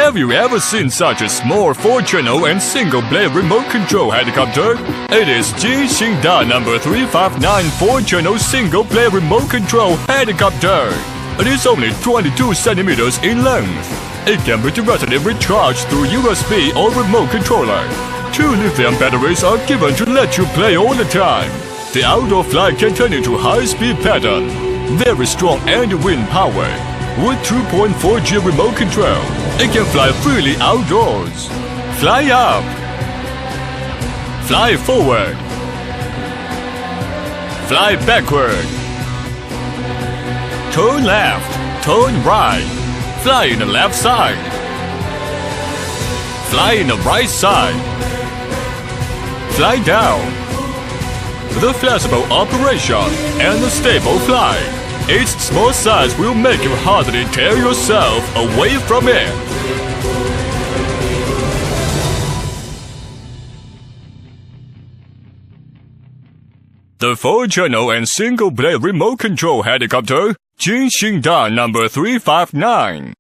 Have you ever seen such a small 4-channel and single-blade remote control helicopter? It is gyro number 359 4-channel single-blade remote control helicopter. It is only 22 centimeters in length. It can be directly recharged through USB or remote controller. 2 lithium batteries are given to let you play all the time. The outdoor flight can turn into high-speed pattern. Very strong end-wind power. With 2.4G remote control, it can fly freely outdoors. Fly up. Fly forward. Fly backward. Turn left. Turn right. Fly in the left side. Fly in the right side. Fly down. The flexible operation and the stable flight. Its small size will make you hardly tear yourself away from it. The 4-channel and single-blade remote control helicopter, gyro number 359.